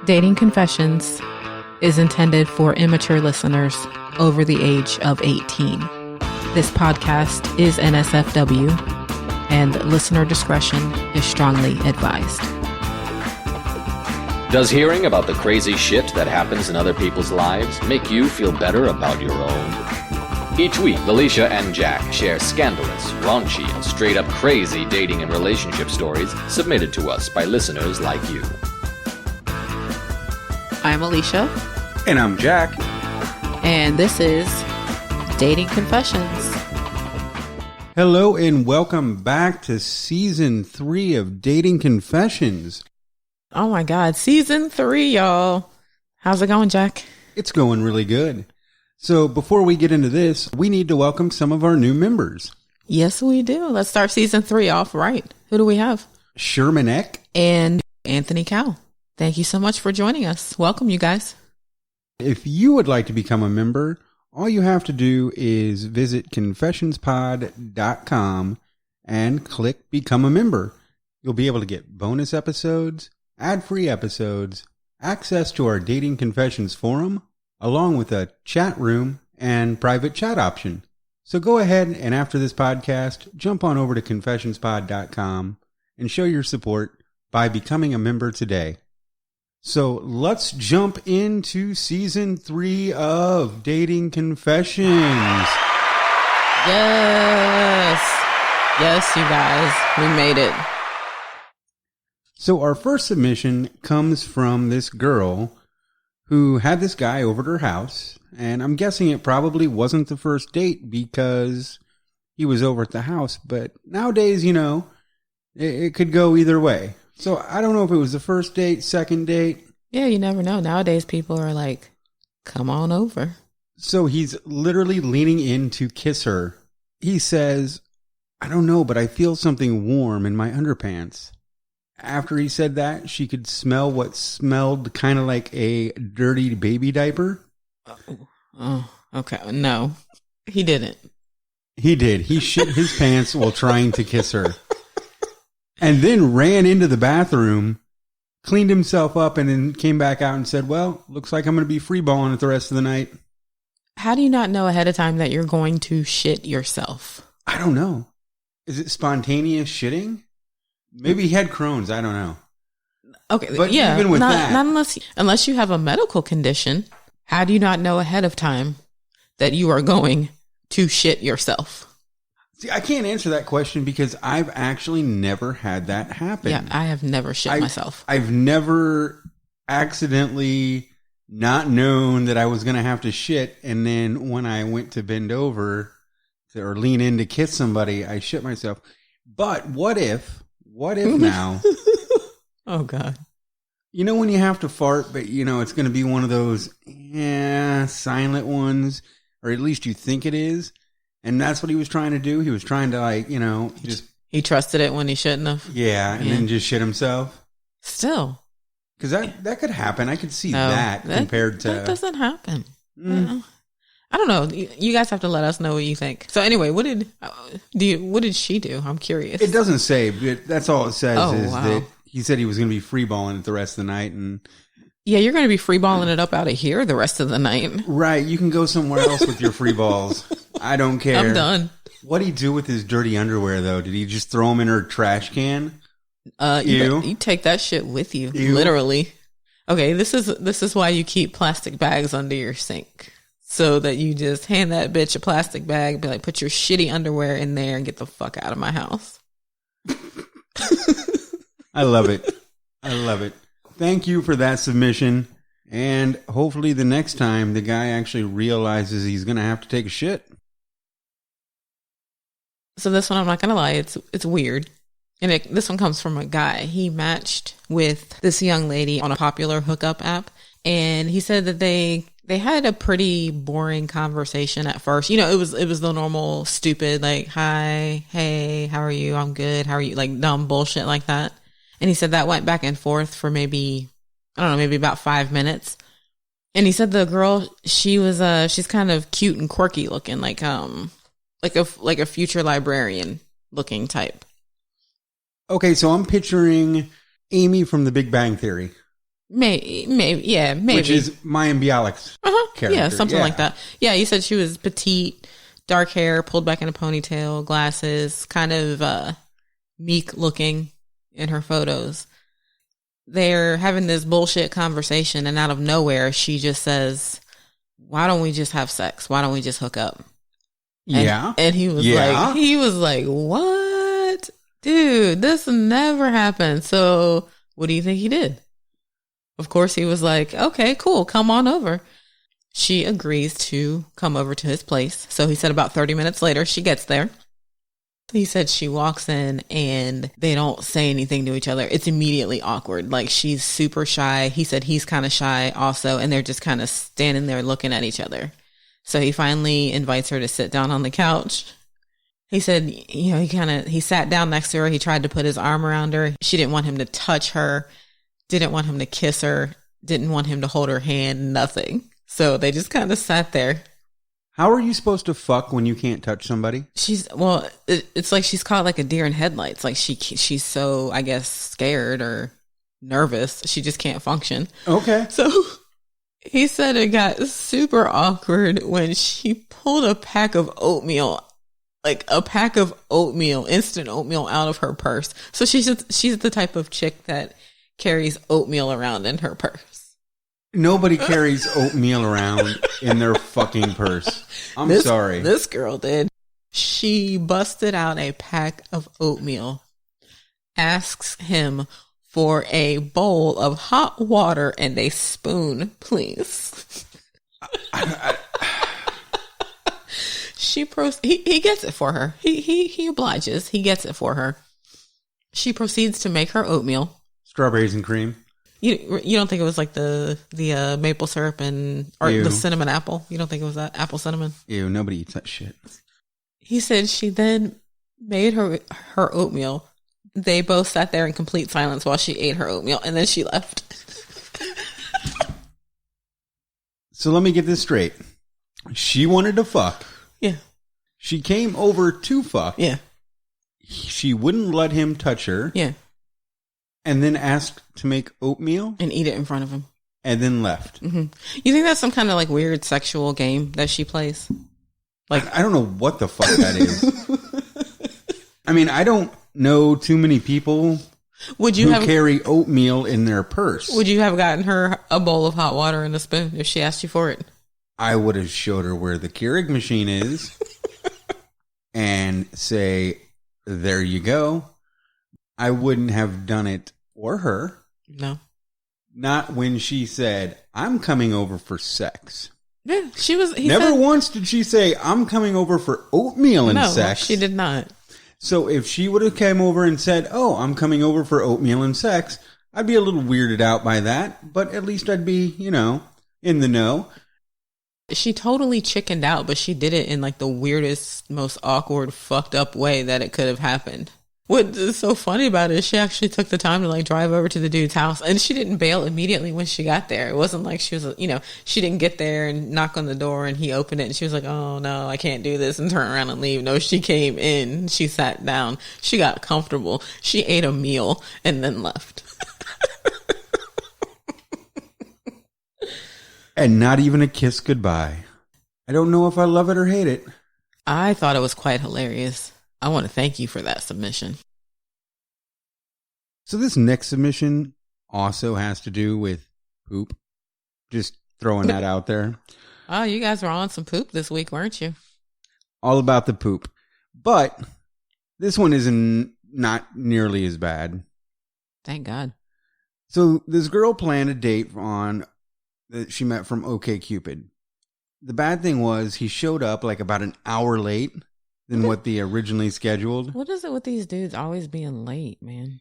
Dating Confessions is intended for immature listeners over the age of 18. This podcast is NSFW, and listener discretion is strongly advised. Does hearing about the crazy shit that happens in other people's lives make you feel better about your own? Each week, Alicia and Jack share scandalous, raunchy, and straight-up crazy dating and relationship stories submitted to us by listeners like you. I'm Alicia. And I'm Jack. And this is Dating Confessions. Hello and welcome back to Season 3 of Dating Confessions. Oh my God, Season 3, y'all. How's it going, Jack? It's going really good. So before we get into this, we need to welcome some of our new members. Yes, we do. Let's start Season 3 off right. Who do we have? Sherman Eck. And Anthony Cow. Thank you so much for joining us. Welcome, you guys. If you would like to become a member, all you have to do is visit confessionspod.com and click Become a Member. You'll be able to get bonus episodes, ad-free episodes, access to our Dating Confessions forum, along with a chat room and private chat option. So go ahead and after this podcast, jump on over to confessionspod.com and show your support by becoming a member today. So let's jump into Season 3 of Dating Confessions. Yes, you guys, we made it. So our first submission comes from this girl who had this guy over at her house. And I'm guessing it probably wasn't the first date because he was over at the house. But nowadays, you know, it could go either way. So I don't know if it was the first date, second date. Yeah, you never know. Nowadays, people are like, come on over. So he's literally leaning in to kiss her. He says, I don't know, but I feel something warm in my underpants. After he said that, she could smell what smelled kind of like a dirty baby diaper. Oh, okay. No, he didn't. He did. He shit his pants while trying to kiss her. And then ran into the bathroom, cleaned himself up, and then came back out and said, well, looks like I'm going to be freeballing it the rest of the night. How do you not know ahead of time that you're going to shit yourself? I don't know. Is it spontaneous shitting? Maybe he had Crohn's. I don't know. Okay, but yeah, even with that, not unless you have a medical condition, how do you not know ahead of time that you are going to shit yourself? See, I can't answer that question because I've actually never had that happen. Yeah, I have never shit myself. I've never accidentally not known that I was going to have to shit. And then when I went to bend over or lean in to kiss somebody, I shit myself. But what if now? Oh, God. You know when you have to fart, but you know it's going to be one of those silent ones, or at least you think it is. And that's what he was trying to do. He was trying to He trusted it when he shouldn't have. Yeah, and then just shit himself. Still. Because that could happen. I could see that compared to... That doesn't happen. I don't know. You guys have to let us know what you think. So anyway, what did she do? I'm curious. It doesn't say, but that's all it says that he said he was going to be freeballing it the rest of the night. And yeah, you're going to be freeballing it up out of here the rest of the night. Right. You can go somewhere else with your free balls. I don't care. I'm done. What did he do with his dirty underwear, though? Did he just throw them in her trash can? You take that shit with you, literally. Okay, this is why you keep plastic bags under your sink. So that you just hand that bitch a plastic bag, be like, put your shitty underwear in there and get the fuck out of my house. I love it. I love it. Thank you for that submission. And hopefully the next time the guy actually realizes he's going to have to take a shit. So this one, I'm not going to lie, it's weird. And this one comes from a guy. He matched with this young lady on a popular hookup app. And he said that they had a pretty boring conversation at first. You know, it was the normal stupid, like, hi, hey, how are you? I'm good. How are you? Like dumb bullshit like that. And he said that went back and forth for maybe about 5 minutes. And he said the girl, she's kind of cute and quirky looking, like a future librarian looking type. Okay, so I'm picturing Amy from The Big Bang Theory. Maybe, yeah, maybe. Which is Mayim Bialik's character. Yeah, something like that. Yeah, you said she was petite, dark hair, pulled back in a ponytail, glasses, kind of meek looking in her photos. They're having this bullshit conversation, and out of nowhere, she just says, "Why don't we just have sex? Why don't we just hook up?" And he was like, "What? Dude, this never happened." So what do you think he did? Of course, he was like, "Okay, cool. Come on over." She agrees to come over to his place. So he said about 30 minutes later, she gets there. He said she walks in and they don't say anything to each other. It's immediately awkward. Like, she's super shy. He said he's kind of shy also. And they're just kind of standing there looking at each other. So he finally invites her to sit down on the couch. He said, he sat down next to her. He tried to put his arm around her. She didn't want him to touch her, didn't want him to kiss her, didn't want him to hold her hand, nothing. So they just kind of sat there. How are you supposed to fuck when you can't touch somebody? It's like she's caught like a deer in headlights. Like she's so, I guess, scared or nervous. She just can't function. Okay. So he said it got super awkward when she pulled a pack of oatmeal, instant oatmeal out of her purse. So she's the type of chick that carries oatmeal around in her purse. Nobody carries oatmeal around in their fucking purse. I'm sorry. This girl did. She busted out a pack of oatmeal, asks him for a bowl of hot water and a spoon, please. He gets it for her. He obliges. He gets it for her. She proceeds to make her oatmeal. Strawberries and cream. You don't think it was like the maple syrup or the cinnamon apple? You don't think it was that apple cinnamon? Ew, nobody eats that shit. He said she then made her oatmeal. They both sat there in complete silence while she ate her oatmeal, and then she left. So let me get this straight. She wanted to fuck. Yeah. She came over to fuck. Yeah. She wouldn't let him touch her. Yeah. And then asked to make oatmeal. And eat it in front of him. And then left. Mm-hmm. You think that's some kind of like weird sexual game that she plays? Like, I don't know what the fuck that is. I mean, I don't know too many people who carry oatmeal in their purse. Would you have gotten her a bowl of hot water and a spoon if she asked you for it? I would have showed her where the Keurig machine is and say, there you go. I wouldn't have done it for her. No. Not when she said, I'm coming over for sex. Yeah, she was. Never once did she say, I'm coming over for oatmeal and sex. No, she did not. So if she would have come over and said, oh, I'm coming over for oatmeal and sex, I'd be a little weirded out by that. But at least I'd be, in the know. She totally chickened out, but she did it in like the weirdest, most awkward, fucked up way that it could have happened. What is so funny about it is she actually took the time to like drive over to the dude's house, and she didn't bail immediately when she got there. It wasn't like she was, she didn't get there and knock on the door and he opened it and she was like, oh no, I can't do this, and turn around and leave. No, she came in, she sat down, she got comfortable, she ate a meal and then left. And not even a kiss goodbye. I don't know if I love it or hate it. I thought it was quite hilarious. I want to thank you for that submission. So this next submission also has to do with poop. Just throwing that out there. Oh, you guys were on some poop this week, weren't you? All about the poop. But this one isn't not nearly as bad. Thank God. So this girl planned a date that she met from OkCupid. The bad thing was he showed up like about an hour late than what they originally scheduled. What is it with these dudes always being late, man?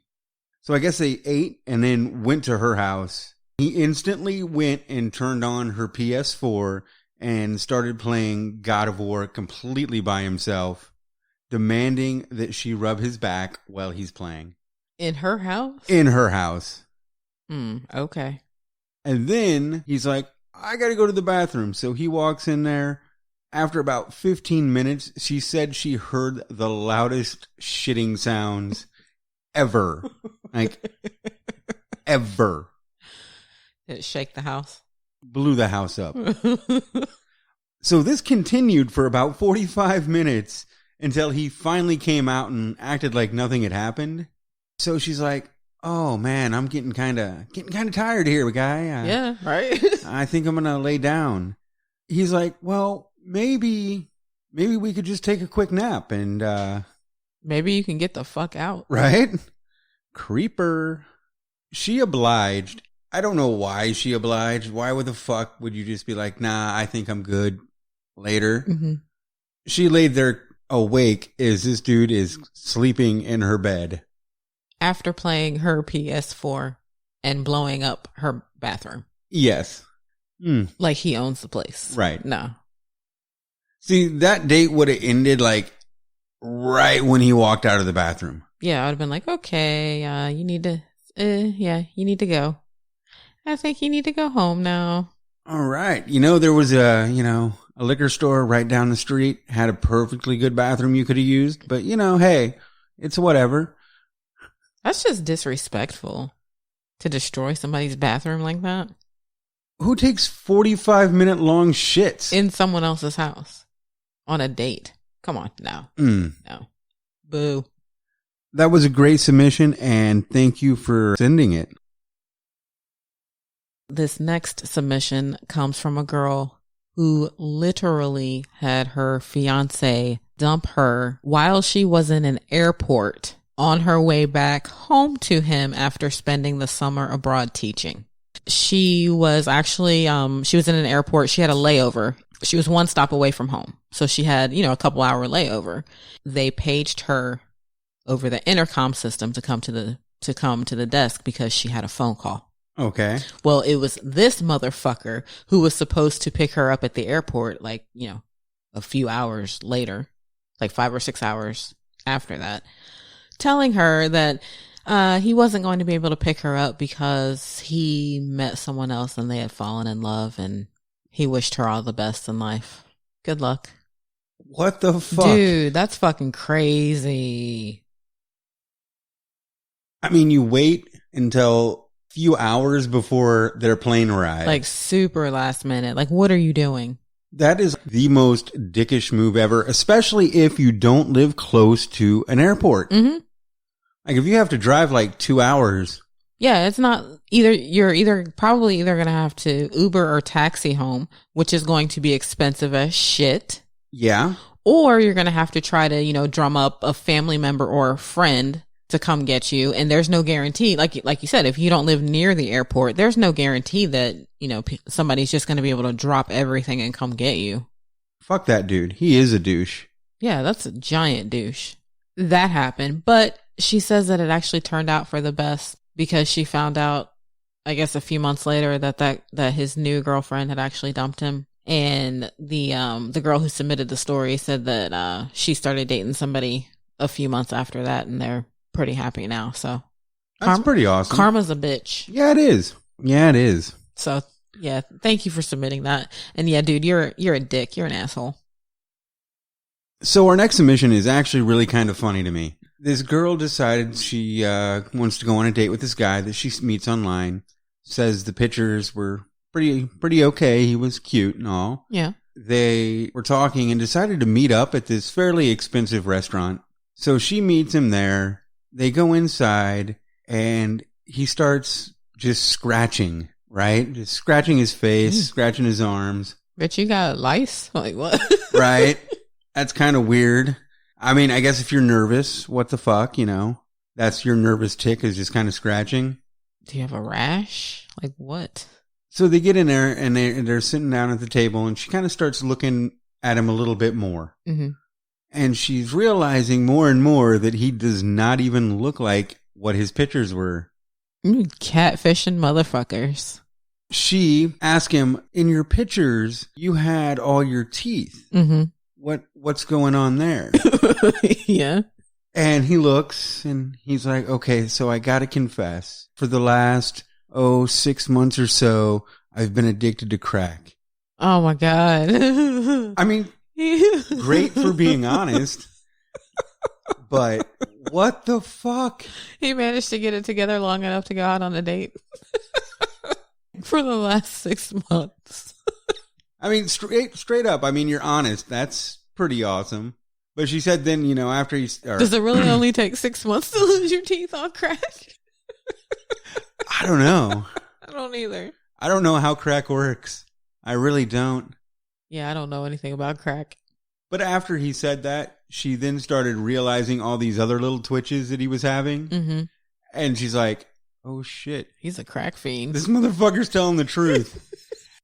So I guess they ate and then went to her house. He instantly went and turned on her PS4 and started playing God of War completely by himself, demanding that she rub his back while he's playing. In her house? In her house. Okay. And then he's like, I got to go to the bathroom. So he walks in there. After about 15 minutes, she said she heard the loudest shitting sounds ever. Like, ever. It shake the house. Blew the house up. So this continued for about 45 minutes until he finally came out and acted like nothing had happened. So she's like, "Oh man, I'm getting kind of tired here, guy. Yeah, right. I think I'm gonna lay down." He's like, "Well, maybe we could just take a quick nap and maybe you can get the fuck out." Right? Creeper. She obliged. I don't know why she obliged. Why would the fuck would you just be like, "Nah, I think I'm good. Later." Mm-hmm. She laid there awake as this dude is sleeping in her bed. After playing her PS4 and blowing up her bathroom. Yes. Like he owns the place. Right. No. See, that date would have ended like right when he walked out of the bathroom. Yeah, I would have been like, okay, you need to, you need to go. I think you need to go home now. All right. There was a liquor store right down the street, had a perfectly good bathroom you could have used, but hey, it's whatever. That's just disrespectful to destroy somebody's bathroom like that. Who takes 45-minute long shits in someone else's house on a date? Come on. No. No. Boo. That was a great submission, and thank you for sending it. This next submission comes from a girl who literally had her fiance dump her while she was in an airport on her way back home to him after spending the summer abroad teaching. She was actually, she was in an airport. She had a layover. She was one stop away from home. So she had, a couple hour layover. They paged her over the intercom system to come to the desk because she had a phone call. Okay. Well, it was this motherfucker who was supposed to pick her up at the airport, like, a few hours later, like 5 or 6 hours after that, telling her that he wasn't going to be able to pick her up because he met someone else and they had fallen in love and he wished her all the best in life. Good luck. What the fuck? Dude, that's fucking crazy. I mean, you wait until a few hours before their plane arrives. Like super last minute. Like, what are you doing? That is the most dickish move ever, especially if you don't live close to an airport. Mm-hmm. Like if you have to drive like 2 hours. Yeah, it's not you're probably either going to have to Uber or taxi home, which is going to be expensive as shit. Yeah. Or you're going to have to try to, drum up a family member or a friend to come get you. And there's no guarantee. Like you said, if you don't live near the airport, there's no guarantee that, somebody's just going to be able to drop everything and come get you. Fuck that dude. He is a douche. Yeah, that's a giant douche. That happened. But she says that it actually turned out for the best because she found out, I guess, a few months later that his new girlfriend had actually dumped him. And the girl who submitted the story said that she started dating somebody a few months after that, and they're pretty happy now. So that's pretty awesome. Karma's a bitch. Yeah, it is. Yeah, it is. So yeah, thank you for submitting that. And yeah, dude, you're a dick. You're an asshole. So our next submission is actually really kind of funny to me. This girl decided she wants to go on a date with this guy that she meets online. Says the pictures were pretty okay. He was cute and all. Yeah. They were talking and decided to meet up at this fairly expensive restaurant. So she meets him there. They go inside and he starts just scratching, right? Just scratching his face, scratching his arms. But you got lice? Like what? Right. That's kind of weird. I mean, I guess if you're nervous, what the fuck, that's your nervous tick is just kind of scratching. Do you have a rash? Like what? So they get in there and they're sitting down at the table and she kind of starts looking at him a little bit more. Mm-hmm. And she's realizing more and more that he does not even look like what his pictures were. Catfishing motherfuckers. She asked him, in your pictures, you had all your teeth. Mm-hmm. What's going on there? Yeah. And he looks and he's like, okay, so I got to confess, for the last, 6 months or so, I've been addicted to crack. Oh my God. I mean, great for being honest, but what the fuck? He managed to get it together long enough to go out on a date. for the last 6 months. I mean, straight up. I mean, you're honest. That's pretty awesome. But she said then, you know, after he... Does it really only take 6 months to lose your teeth on crack? I don't know. I don't either. I don't know how crack works. I really don't. Yeah, I don't know anything about crack. But after he said that, she then started realizing all these other little twitches that he was having. Mm-hmm. And she's like, oh, shit. He's a crack fiend. This motherfucker's telling the truth.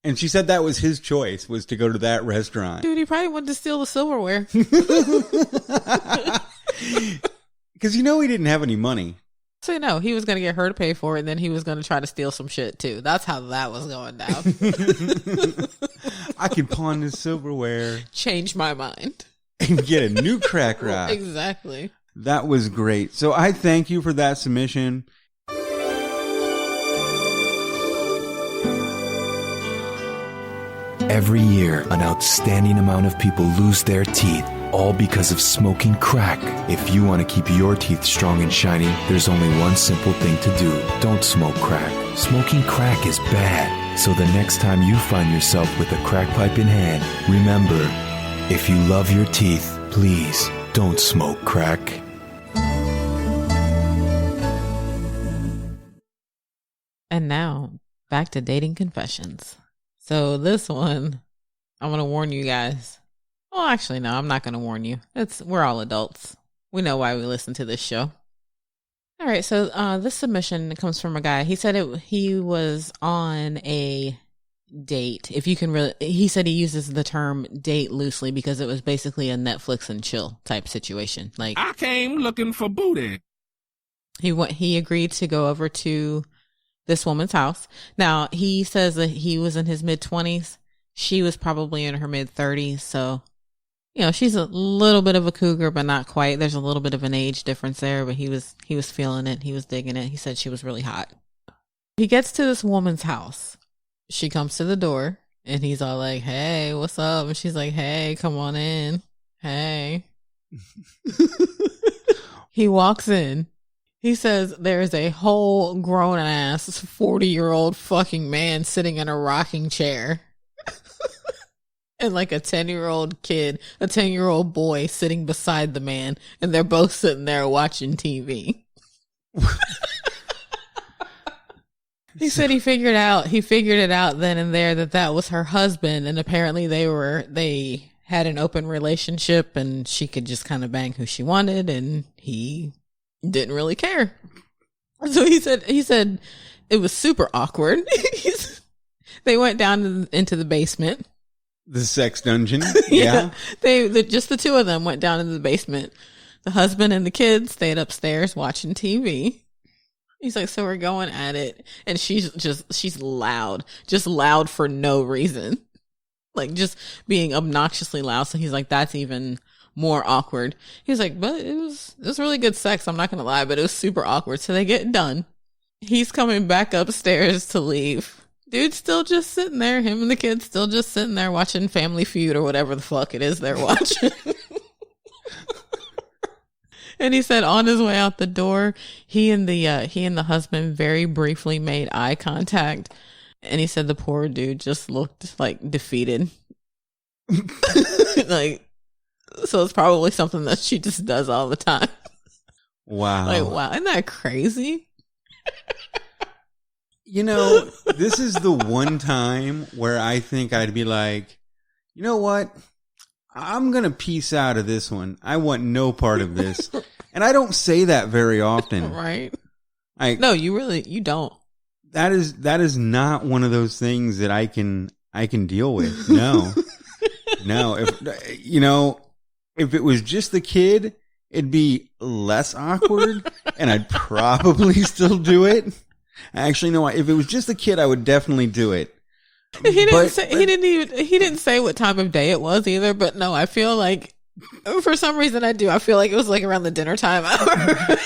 And she said that was his choice, was to go to that restaurant. Dude, he probably wanted to steal the silverware. Because you know he didn't have any money. So, no, he was going to get her to pay for it, and then he was going to try to steal some shit, too. That's how that was going down. I could pawn this silverware. Change my mind. And get a new crack rock. Exactly. That was great. So I thank you for that submission. Every year, an outstanding amount of people lose their teeth, all because of smoking crack. If you want to keep your teeth strong and shiny, there's only one simple thing to do. Don't smoke crack. Smoking crack is bad. So the next time you find yourself with a crack pipe in hand, remember, if you love your teeth, please don't smoke crack. And now, back to dating confessions. So this one, I'm going to warn you guys. Well, actually, no, I'm not going to warn you. We're all adults. We know why we listen to this show. All right, so this submission comes from a guy. He said he was on a date. If you can really, he said he uses the term date loosely because it was basically a Netflix and chill type situation. Like, I came looking for booty. He agreed to go over to this woman's house. Now, he says that he was in his mid-20s. She was probably in her mid-30s. So, you know, she's a little bit of a cougar, but not quite. There's a little bit of an age difference there, but he was feeling it. He was digging it. He said she was really hot. He gets to this woman's house. She comes to the door, and he's all like, hey, what's up? And she's like, hey, come on in. Hey. He walks in. He says there's a whole grown-ass 40-year-old fucking man sitting in a rocking chair. And like a 10-year-old kid, a 10-year-old boy sitting beside the man. And they're both sitting there watching TV. He said he figured it out then and there that was her husband. And apparently they had an open relationship and she could just kind of bang who she wanted. And he didn't really care. So he said it was super awkward. They went down into the basement. The sex dungeon. Yeah. Just the two of them went down into the basement. The husband and the kids stayed upstairs watching TV. He's like, so we're going at it. And she's loud, just loud for no reason. Like just being obnoxiously loud. So he's like, that's even more awkward. He's like, but it was really good sex. I'm not going to lie, but it was super awkward. So they get done. He's coming back upstairs to leave. Dude's still just sitting there. Him and the kids still just sitting there watching Family Feud or whatever the fuck it is they're watching. And he said on his way out the door, he and the husband very briefly made eye contact. And he said the poor dude just looked like defeated. Like, so it's probably something that she just does all the time. Wow. Like, wow. Isn't that crazy? You know, this is the one time where I think I'd be like, you know what? I'm going to peace out of this one. I want no part of this. And I don't say that very often. Right. No, you don't. That is not one of those things that I can deal with. No. No. If it was just the kid, it'd be less awkward and I'd probably still do it. Actually, no, if it was just the kid, I would definitely do it. He didn't say what time of day it was either, but no, I feel like for some reason I feel like it was like around the dinner time hour.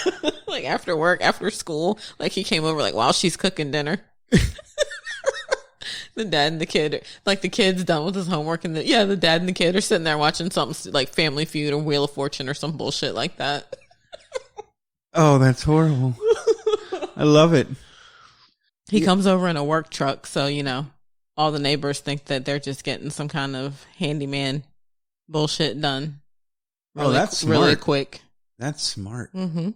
Like after work, after school, like he came over like while she's cooking dinner. The dad and the kid, like the kid's done with his homework and the dad and the kid are sitting there watching something like Family Feud or Wheel of Fortune or some bullshit like that. Oh, that's horrible. I love it. He comes over in a work truck, so, all the neighbors think that they're just getting some kind of handyman bullshit done. Really, that's smart. Really quick. That's smart. Mm-hmm.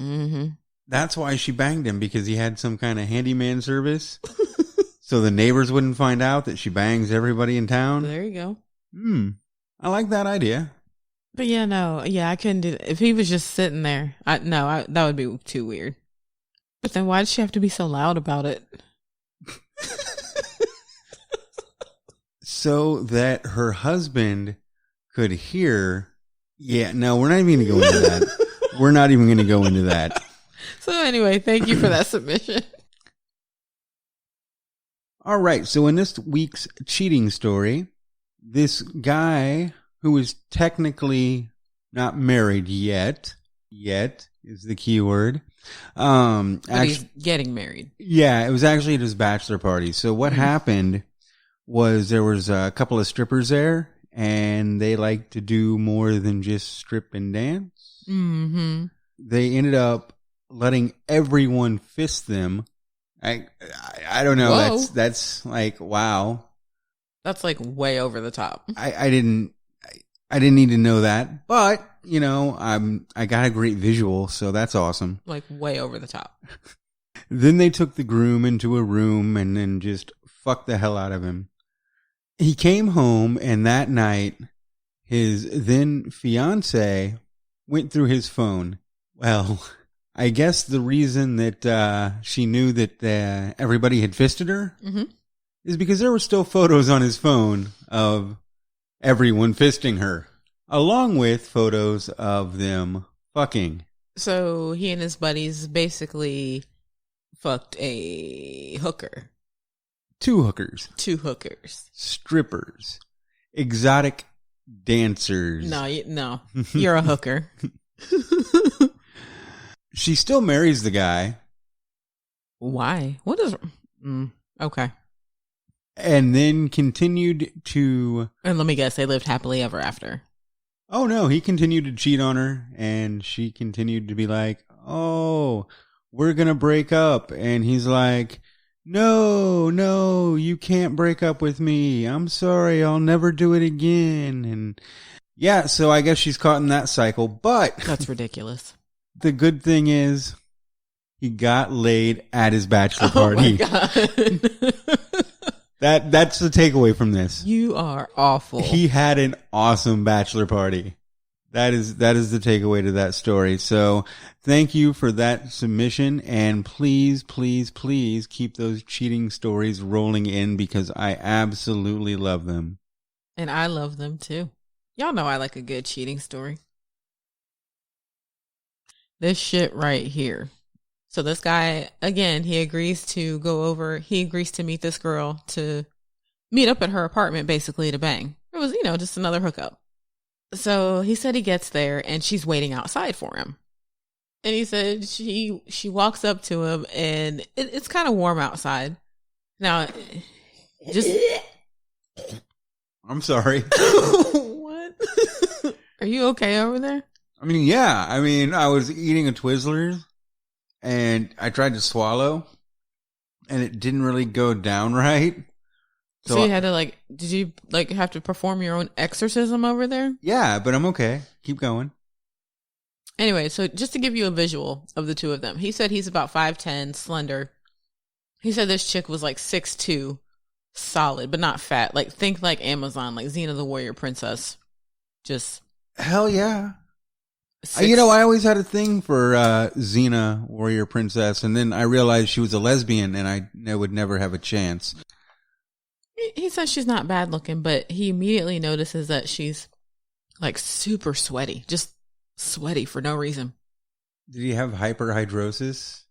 Mm-hmm. That's why she banged him, because he had some kind of handyman service. So the neighbors wouldn't find out that she bangs everybody in town. There you go. I like that idea. But I couldn't do that. If he was just sitting there, that would be too weird. But then why did she have to be so loud about it? So that her husband could hear. Yeah, no, we're not even going to go into that. We're not even going to go into that. So anyway, thank you for that submission. All right, so in this week's cheating story, this guy who is technically not married yet is the key word. But he's getting married. Yeah, it was actually at his bachelor party. So what happened was there was a couple of strippers there, and they like to do more than just strip and dance. Mm-hmm. They ended up letting everyone fist them. I don't know. Whoa. That's like, wow. That's like way over the top. I didn't need to know that, but I got a great visual, so that's awesome. Like way over the top. Then they took the groom into a room and then just fucked the hell out of him. He came home, and that night, his then fiance went through his phone. Well, I guess the reason that she knew that everybody had fisted her is because there were still photos on his phone of everyone fisting her, along with photos of them fucking. So he and his buddies basically fucked a hooker. Two hookers. Strippers. Exotic dancers. No, you're a hooker. She still marries the guy. Why? What is... okay. And then continued to... And let me guess, they lived happily ever after. Oh, no. He continued to cheat on her, and she continued to be like, oh, we're going to break up. And he's like... No, you can't break up with me. I'm sorry, I'll never do it again. And yeah, so I guess she's caught in that cycle, but that's ridiculous. The good thing is he got laid at his bachelor party. Oh my God. That's the takeaway from this. You are awful. He had an awesome bachelor party. That is the takeaway to that story. So thank you for that submission. And please, please, please keep those cheating stories rolling in, because I absolutely love them. And I love them too. Y'all know I like a good cheating story. This shit right here. So this guy, again, he agrees to meet this girl, to meet up at her apartment, basically to bang. It was, just another hookup. So he said he gets there and she's waiting outside for him. And he said she walks up to him, and it's kind of warm outside. Now, just... I'm sorry. What? Are you okay over there? I mean, yeah. I was eating a Twizzlers, and I tried to swallow, and it didn't really go down right. So you had to did you have to perform your own exorcism over there? Yeah, but I'm okay. Keep going. Anyway, so just to give you a visual of the two of them, he said he's about 5'10", slender. He said this chick was 6'2", solid, but not fat. Think like Amazon, like Xena the Warrior Princess. Just... Hell yeah. I always had a thing for Xena Warrior Princess, and then I realized she was a lesbian, and I would never have a chance. He says she's not bad looking, but he immediately notices that she's super sweaty, just sweaty for no reason. Did he have hyperhidrosis?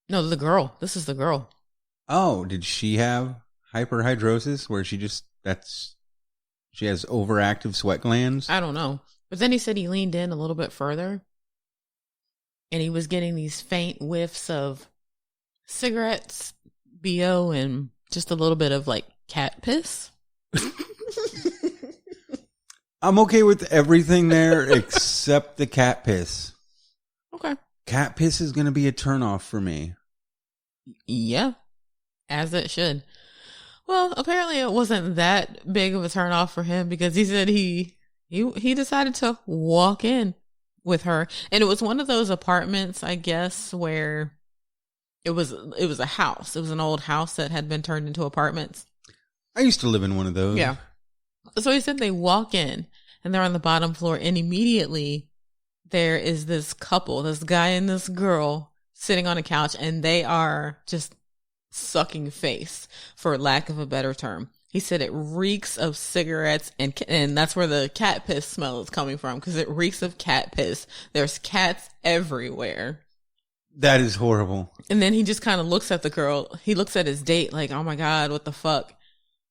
No, the girl. This is the girl. Oh, did she have hyperhidrosis where she has overactive sweat glands? I don't know. But then he said he leaned in a little bit further, and he was getting these faint whiffs of cigarettes, BO, and just a little bit of cat piss. I'm okay with everything there except the cat piss. Okay. Cat piss is going to be a turnoff for me. Yeah. As it should. Well, apparently it wasn't that big of a turnoff for him because he said he decided to walk in with her. And it was one of those apartments, I guess, where it was a house. It was an old house that had been turned into apartments. I used to live in one of those. Yeah. So he said they walk in and they're on the bottom floor, and immediately there is this couple, this guy and this girl sitting on a couch, and they are just sucking face, for lack of a better term. He said it reeks of cigarettes, and that's where the cat piss smell is coming from, because it reeks of cat piss. There's cats everywhere. That is horrible. And then he just kind of looks at the girl. He looks at his date like, oh my God, what the fuck?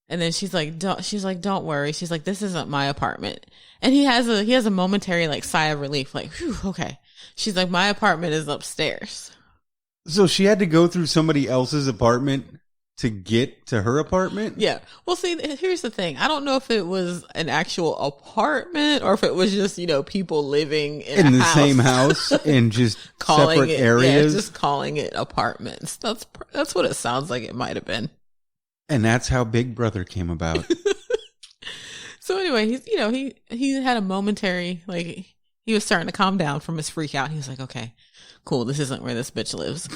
And then she's like, don't worry. She's like, this isn't my apartment. And he has a momentary like sigh of relief, like, whew, okay. She's like, my apartment is upstairs. So she had to go through somebody else's apartment to get to her apartment? Yeah. Well, see, here's the thing. I don't know if it was an actual apartment or if it was just, people living in the house. Same house in just separate areas. Yeah, just calling it apartments. That's what it sounds like it might have been. And that's how Big Brother came about. So anyway, he had a momentary, like, he was starting to calm down from his freak out. He was like, okay, cool. This isn't where this bitch lives.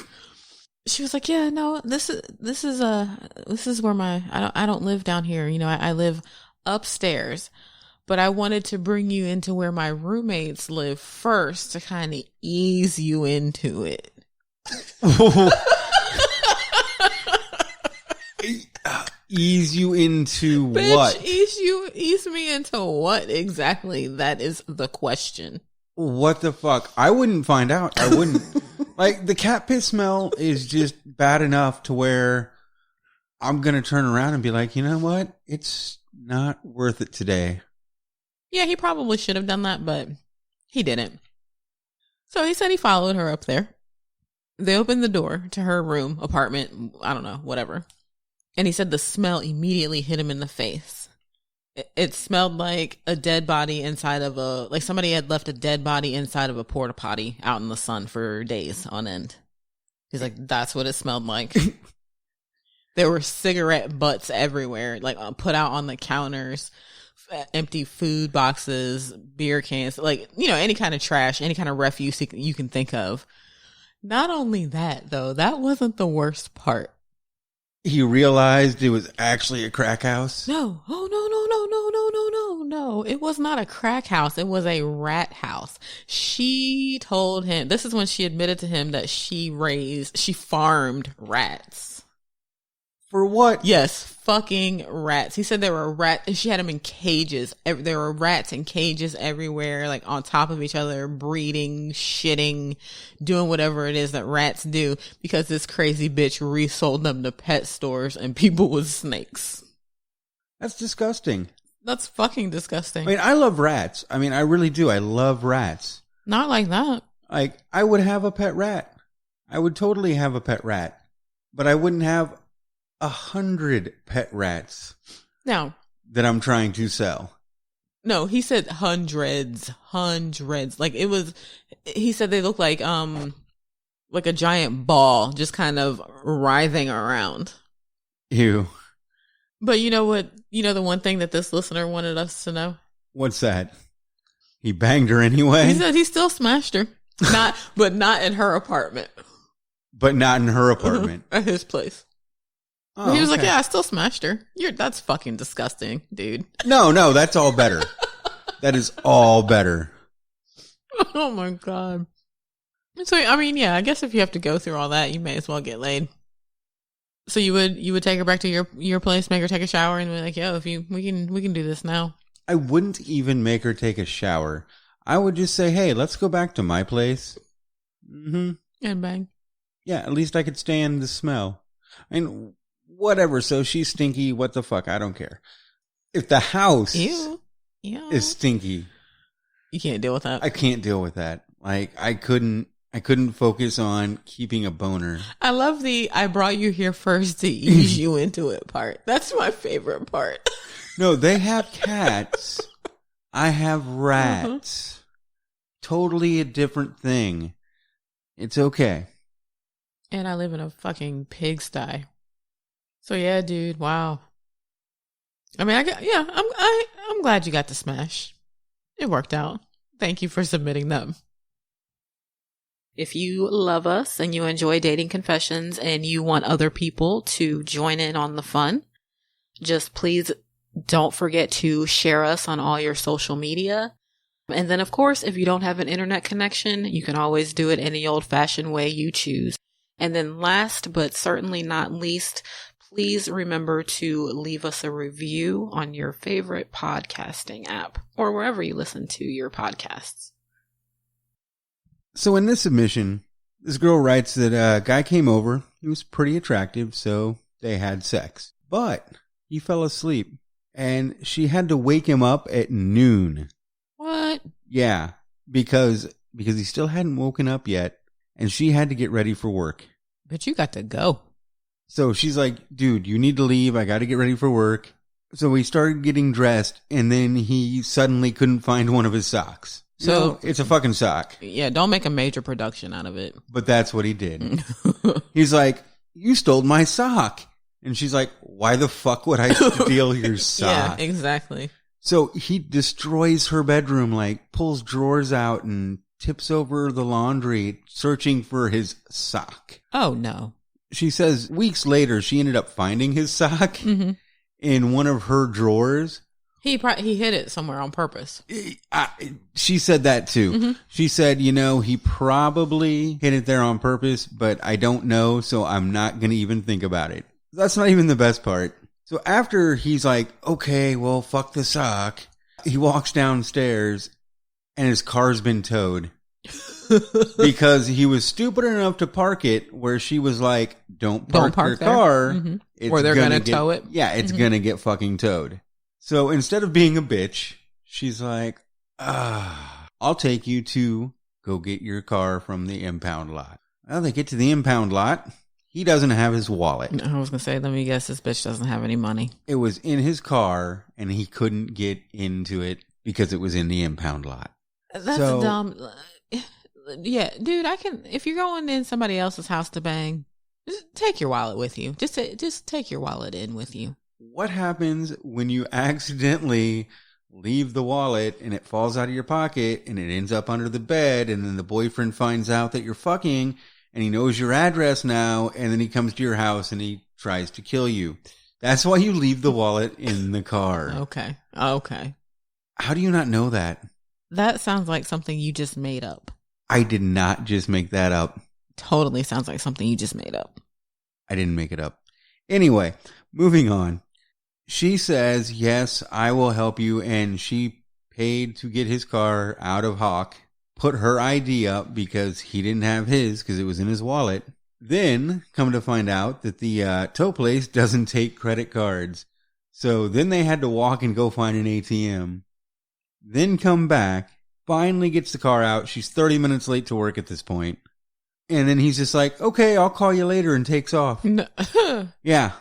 She was like, yeah, no, this is where I don't live down here. I live upstairs, but I wanted to bring you into where my roommates live first to kind of ease you into it. Ease you into Bitch, what? Ease me into what exactly? That is the question. What the fuck? I wouldn't find out. I wouldn't. Like, the cat piss smell is just bad enough to where I'm going to turn around and be like, you know what? It's not worth it today. Yeah, he probably should have done that, but he didn't. So he said he followed her up there. They opened the door to her room, apartment, I don't know, whatever. And he said the smell immediately hit him in the face. It smelled like a dead body inside of like somebody had left a dead body inside of a porta potty out in the sun for days on end. He's like, that's what it smelled like. There were cigarette butts everywhere, like put out on the counters, empty food boxes, beer cans, like, any kind of trash, any kind of refuse you can think of. Not only that, though, that wasn't the worst part. He realized it was actually a crack house? No. Oh, no. It was not a crack house. It was a rat house. She told him, this is when she admitted to him that she farmed rats. For what? Yes, fucking rats. He said there were rats. She had them in cages. There were rats in cages everywhere, like on top of each other, breeding, shitting, doing whatever it is that rats do, because this crazy bitch resold them to pet stores and people with snakes. That's disgusting. That's fucking disgusting. I mean, I love rats. I mean, I really do. I love rats. Not like that. Like, I would have a pet rat. I would totally have a pet rat. But I wouldn't have 100 pet rats. No. That I'm trying to sell. No, he said hundreds. Like he said they look like a giant ball just kind of writhing around. Ew. But you know what? The one thing that this listener wanted us to know? What's that? He banged her anyway? He said he still smashed her. But not in her apartment. But not in her apartment. At his place. Oh, he was like, yeah, I still smashed her. That's fucking disgusting, dude. No, that's all better. That is all better. Oh my God. So, I mean, yeah, I guess if you have to go through all that, you may as well get laid. So you would take her back to your place, make her take a shower, and be like, yo, we can do this now. I wouldn't even make her take a shower. I would just say, hey, let's go back to my place. Mm-hmm. And bang. Yeah, at least I could stand the smell. I mean, whatever. So she's stinky. What the fuck? I don't care. If the house is stinky, you can't deal with that. I can't deal with that. Like, I couldn't focus on keeping a boner. I love I brought you here first to ease you into it part. That's my favorite part. No, they have cats. I have rats. Totally a different thing. It's okay. And I live in a fucking pigsty. So yeah, dude. Wow. I mean, I'm glad you got to smash. It worked out. Thank you for submitting them. If you love us and you enjoy Dating Confessions and you want other people to join in on the fun, just please don't forget to share us on all your social media. And then, of course, if you don't have an internet connection, you can always do it any old-fashioned way you choose. And then last, but certainly not least, please remember to leave us a review on your favorite podcasting app or wherever you listen to your podcasts. So in this submission, this girl writes that a guy came over. He was pretty attractive, so they had sex. But he fell asleep, and she had to wake him up at noon. What? Yeah, because he still hadn't woken up yet, and she had to get ready for work. But you got to go. So she's like, dude, you need to leave. I got to get ready for work. So he started getting dressed, and then he suddenly couldn't find one of his socks. So it's a fucking sock. Yeah, don't make a major production out of it. But that's what he did. He's like, you stole my sock. And she's like, why the fuck would I steal your sock? Yeah, exactly. So he destroys her bedroom, like pulls drawers out and tips over the laundry, searching for his sock. Oh, no. She says weeks later, she ended up finding his sock in one of her drawers. He hid it somewhere on purpose. She said that too. She said, he probably hid it there on purpose, but I don't know, so I'm not going to even think about it. That's not even the best part. So after he's like, okay, well, fuck the sock, he walks downstairs and his car's been towed. Because he was stupid enough to park it where she was like, don't park your there. car. Or they're going to tow it. Yeah, it's going to get fucking towed. So instead of being a bitch, she's like, I'll take you to go get your car from the impound lot. Well, they get to the impound lot. He doesn't have his wallet. I was going to say, let me guess, this bitch doesn't have any money. It was in his car, and he couldn't get into it because it was in the impound lot. That's dumb. Yeah, dude, if you're going in somebody else's house to bang, just take your wallet with you. Just take your wallet in with you. What happens when you accidentally leave the wallet and it falls out of your pocket and it ends up under the bed, and then the boyfriend finds out that you're fucking and he knows your address now, and then he comes to your house and he tries to kill you? That's why you leave the wallet in the car. Okay. How do you not know that? That sounds like something you just made up. I did not just make that up. Totally sounds like something you just made up. I didn't make it up. Anyway, moving on. She says, yes, I will help you. And she paid to get his car out of Hawk, put her ID up because he didn't have his because it was in his wallet. Then come to find out that the tow place doesn't take credit cards. So then they had to walk and go find an ATM. Then come back, finally gets the car out. She's 30 minutes late to work at this point. And then he's just like, okay, I'll call you later, and takes off. No. Yeah.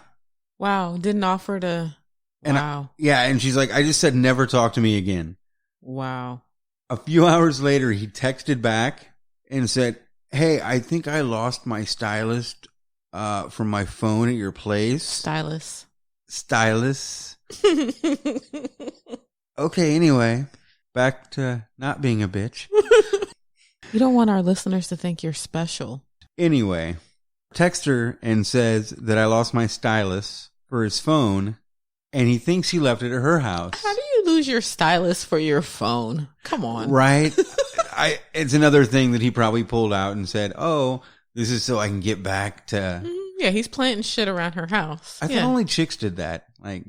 Wow. Didn't offer to. Wow. And she's like, I just said never talk to me again. Wow. A few hours later, he texted back and said, hey, I think I lost my stylist from my phone at your place. Stylus. Okay, anyway, back to not being a bitch. You don't want our listeners to think you're special. Anyway, text her and says that I lost my stylus for his phone, and he thinks he left it at her house. How do you lose your stylus for your phone? Come on. Right? It's another thing that he probably pulled out and said, oh, this is so I can get back to... Yeah, he's planting shit around her house. I thought only chicks did that. Like,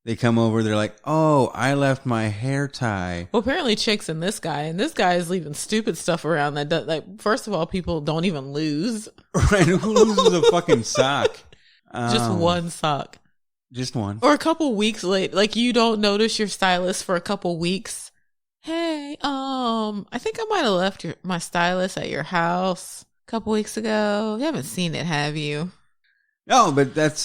they come over, they're like, oh, I left my hair tie. Well, apparently chicks and this guy is leaving stupid stuff around that does, like, first of all, people don't even lose. Right, who loses a fucking sock? Just one sock. Just one. Or a couple weeks late, like you don't notice your stylist for a couple weeks. Hey, I think I might have left my stylist at your house a couple weeks ago. You haven't seen it, have you? No, but that's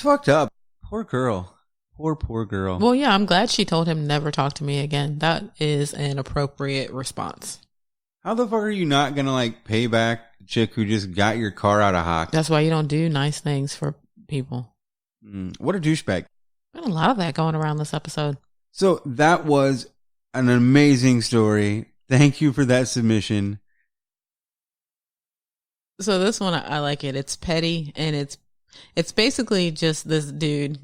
fucked up. Poor girl. Poor girl. Well, yeah, I'm glad she told him never talk to me again. That is an appropriate response. How the fuck are you not going to, pay back the chick who just got your car out of Hawk? That's why you don't do nice things for people. What a douchebag. Got a lot of that going around this episode. So that was an amazing story. Thank you for that submission. So this one, I like it. It's petty, and it's basically just this dude,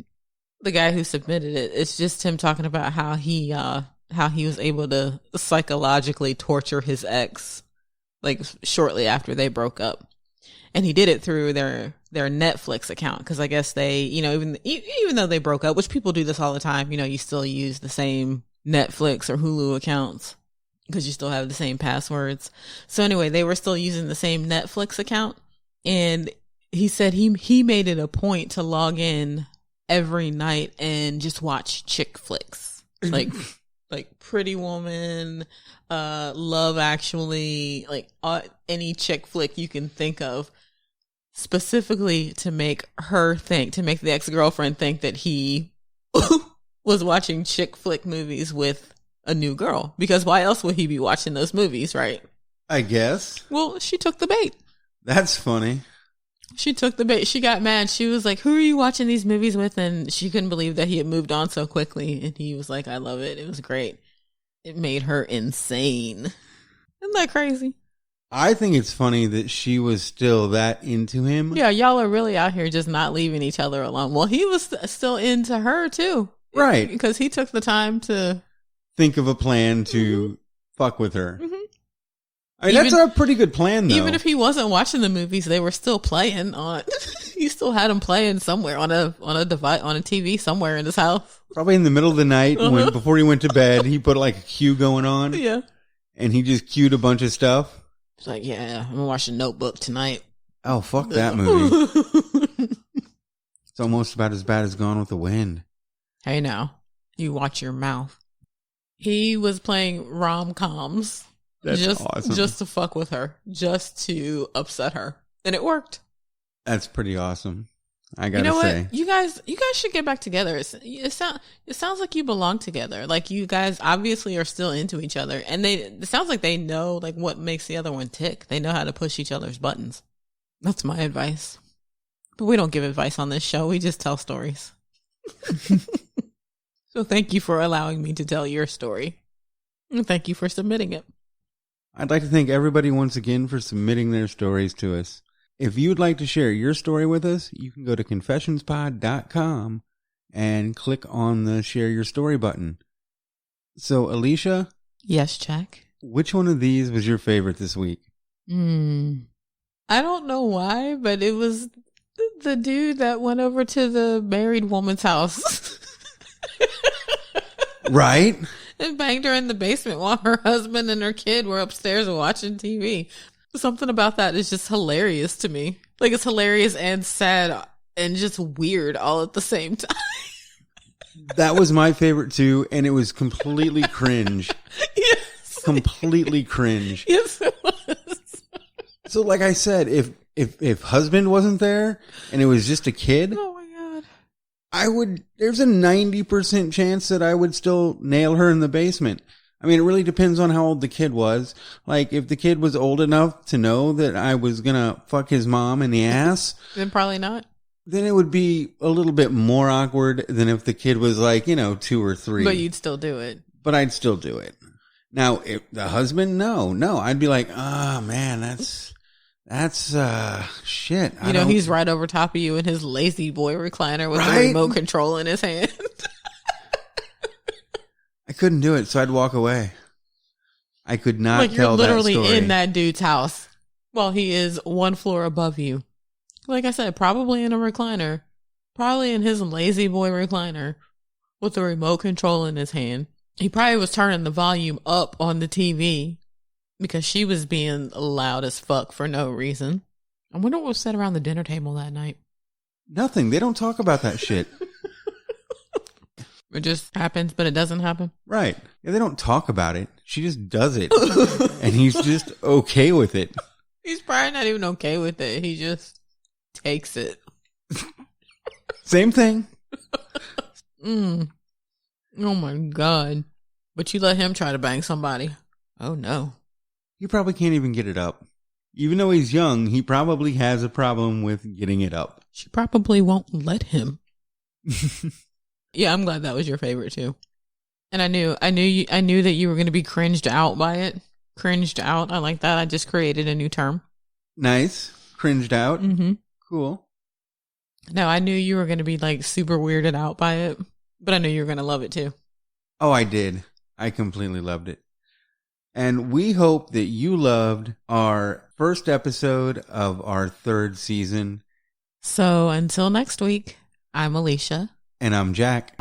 the guy who submitted it. It's just him talking about how he was able to psychologically torture his ex, like shortly after they broke up, and he did it through their Netflix account, because I guess they, even though they broke up, which people do this all the time, you still use the same Netflix or Hulu accounts, because you still have the same passwords. So anyway, they were still using the same Netflix account. And he said he made it a point to log in every night and just watch chick flicks. Like Pretty Woman, Love Actually, like any chick flick you can think of, specifically to make the ex-girlfriend think that he was watching chick flick movies with a new girl, because why else would he be watching those movies, right? I guess. Well, she took the bait. That's funny. She took the bait. She got mad. She was like, who are you watching these movies with? And she couldn't believe that he had moved on so quickly. And he was like, I love it. It was great. It made her insane. Isn't that crazy? I think it's funny that she was still that into him. Yeah, y'all are really out here just not leaving each other alone. Well, he was still into her too. Right. Because he took the time to think of a plan to fuck with her. Mm-hmm. I mean, that's a pretty good plan, though. Even if he wasn't watching the movies, they were still playing on. He still had them playing somewhere on a device, on a TV somewhere in his house. Probably in the middle of the night, before he went to bed, he put like a cue going on. Yeah, and he just cued a bunch of stuff. It's like, yeah, I'm gonna watch The Notebook tonight. Oh, fuck that movie. It's almost about as bad as Gone with the Wind. Hey, now you watch your mouth. He was playing rom-coms. That's awesome. Just to fuck with her, just to upset her, and it worked. That's pretty awesome. I gotta say, what? You guys should get back together. It sounds like you belong together. Like, you guys obviously are still into each other, and it sounds like they know like what makes the other one tick. They know how to push each other's buttons. That's my advice. But we don't give advice on this show. We just tell stories. So thank you for allowing me to tell your story, and thank you for submitting it. I'd like to thank everybody once again for submitting their stories to us. If you'd like to share your story with us, you can go to confessionspod.com and click on the share your story button. So, Alicia? Yes, Jack? Which one of these was your favorite this week? I don't know why, but it was the dude that went over to the married woman's house. Right? And banged her in the basement while her husband and her kid were upstairs watching TV. Something about that is just hilarious to me. Like, it's hilarious and sad and just weird all at the same time. That was my favorite too, and it was completely cringe. Yes. Completely cringe. Yes, it was. So like I said, if husband wasn't there and it was just a kid, oh my God, there's a 90% chance that I would still nail her in the basement. I mean, it really depends on how old the kid was. Like, if the kid was old enough to know that I was gonna fuck his mom in the ass, then probably not. Then it would be a little bit more awkward than if the kid was like, 2 or 3. But you'd still do it. But I'd still do it. Now, if the husband, no, I'd be like, oh man, that's shit. He's right over top of you in his lazy boy recliner with the remote control in his hand. I couldn't do it, so I'd walk away. I could not like tell that story. You're literally in that dude's house while he is one floor above you. Like I said, probably in a recliner. Probably in his lazy boy recliner with the remote control in his hand. He probably was turning the volume up on the TV because she was being loud as fuck for no reason. I wonder what was said around the dinner table that night. Nothing. They don't talk about that shit. It just happens, but it doesn't happen. Right. Yeah, they don't talk about it. She just does it. And he's just okay with it. He's probably not even okay with it. He just takes it. Same thing. Oh my God. But you let him try to bang somebody. Oh no. He probably can't even get it up. Even though he's young, he probably has a problem with getting it up. She probably won't let him. Yeah, I'm glad that was your favorite too. And I knew that you were going to be cringed out by it. Cringed out. I like that. I just created a new term. Nice. Cringed out. Mm-hmm. Cool. No, I knew you were going to be like super weirded out by it, but I knew you were going to love it too. Oh, I did. I completely loved it. And we hope that you loved our first episode of our third season. So until next week, I'm Alicia. And I'm Jack.